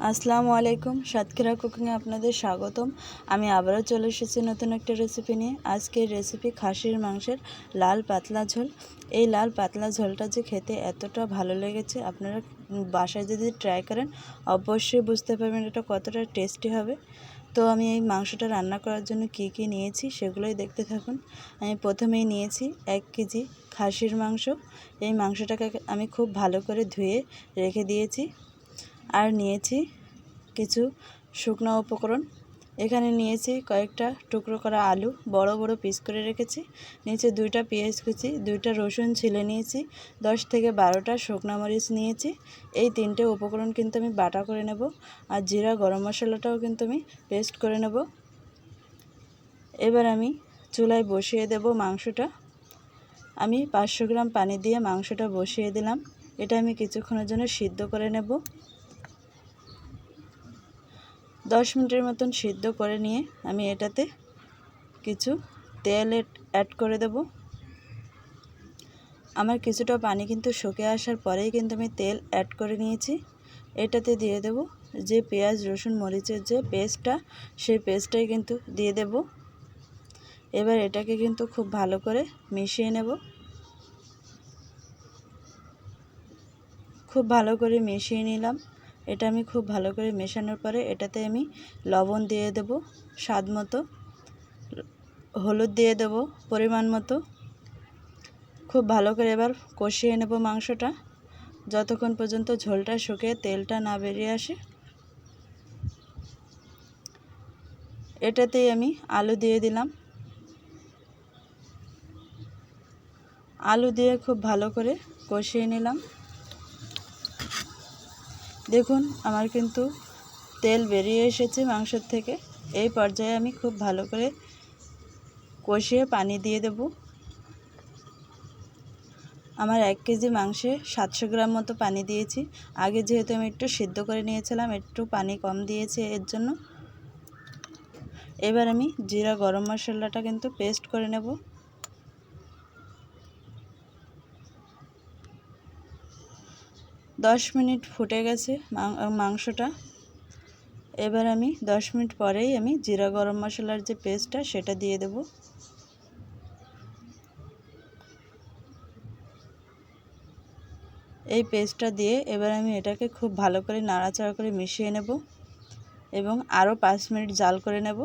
আসসালামু আলাইকুম, সাতক্ষীরা কুকিংয়ে আপনাদের স্বাগতম। আমি আবারও চলে এসেছি নতুন একটা রেসিপি নিয়ে। আজকের রেসিপি খাসির মাংসের লাল পাতলা ঝোল। এই লাল পাতলা ঝোলটা যে খেতে এতটা ভালো লেগেছে, আপনারা বাসায় যদি ট্রাই করেন অবশ্যই বুঝতে পারবেন এটা কতটা টেস্টি হবে। তো আমি এই মাংসটা রান্না করার জন্য কি নিয়েছি সেগুলোই দেখতে থাকুন। আমি প্রথমেই নিয়েছি 1 কেজি খাসির মাংস। এই মাংসটাকে আমি খুব ভালো করে ধুয়ে রেখে দিয়েছি। আর নিয়েছি কিছু শুকনো উপকরণ। এখানে নিয়েছি কয়েকটা টুকরো করা আলু, বড় বড় পিস করে রেখেছি। নিচে 2টা পেঁয়াজ কুচি, 2টা রসুন ছিলে নিয়েছি, 10 থেকে 12টা শুকনো মরিচ নিয়েছি। এই 3টে উপকরণ কিন্তু আমি বাটা করে নেব। আর জিরা গরম মশলাটাও কিন্তু আমি পেস্ট করে নেব। এবার আমি চুলায় বসিয়ে দেব মাংসটা। আমি 500 গ্রাম পানি দিয়ে মাংসটা বসিয়ে দিলাম। এটা আমি কিছুক্ষণের জন্য সিদ্ধ করে নেব। 10 মিনিটের মতন সিদ্ধ করে নিয়ে আমি এটাতে কিছু তেল অ্যাড করে দেব। আমার কিছুটা পানি কিন্তু শুকে আসার পরেই কিন্তু আমি তেল অ্যাড করে নিয়েছি। এটাতে দিয়ে দেব যে পেঁয়াজ রসুন মরিচের যে পেস্টটা, সেই পেস্টটাই কিন্তু দিয়ে দেব। এবার এটাকে কিন্তু খুব ভালো করে মিশিয়ে নেব। খুব ভালো করে মিশিয়ে নিলাম। এটা আমি খুব ভালো করে মেশানোর পরে এটাতে আমি লবণ দিয়ে দেব স্বাদ মতো, হলুদ দিয়ে দেব পরিমাণ মতো। খুব ভালো করে এবার কষিয়ে নেব মাংসটা যতক্ষণ পর্যন্ত ঝোলটা শুকিয়ে তেলটা না বেরিয়ে আসে। এটাতেই আমি আলু দিয়ে দিলাম। আলু দিয়ে খুব ভালো করে কষিয়ে নিলাম। দেখুন আমার কিন্তু তেল বেরিয়ে এসেছে মাংসের থেকে। এই পর্যায়ে আমি খুব ভালো করে কষিয়ে পানি দিয়ে দেব। আমার 1 কেজি মাংসে 700 গ্রাম মতো পানি দিয়েছি। আগে যেহেতু আমি একটু সিদ্ধ করে নিয়েছিলাম, একটু পানি কম দিয়েছি এর জন্য। এবার আমি জিরা গরম মশলাটা কিন্তু পেস্ট করে নেব। দশ মিনিট ফুটে গেছে মাংসটা। এবার আমি 10 মিনিট পরেই আমি জিরা গরম মশলার যে পেস্টটা সেটা দিয়ে দেব। এই পেস্টটা দিয়ে এবার আমি এটাকে খুব ভালো করে নাড়াচাড়া করে মিশিয়ে নেব এবং আরও 5 মিনিট জাল করে নেব।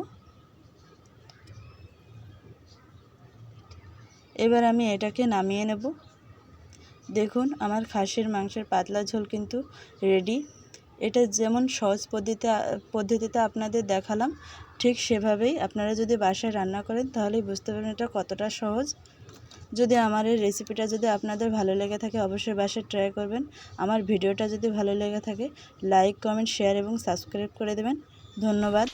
এবার আমি এটাকে নামিয়ে নেব। দেখুন আমার খাসির মাংসের পাতলা ঝোল কিন্তু রেডি। এটা যেমন সহজ পদ্ধতিতে আপনাদের দেখালাম, ঠিক সেভাবেই আপনারা যদি বাসায় রান্না করেন তাহলেই বুঝতে পারবেন এটা কতটা সহজ। যদি আমার এই রেসিপিটা যদি আপনাদের ভালো লেগে থাকে অবশ্যই বাসায় ট্রাই করবেন। আমার ভিডিওটা যদি ভালো লেগে থাকে লাইক কমেন্ট শেয়ার এবং সাবস্ক্রাইব করে দেবেন। ধন্যবাদ।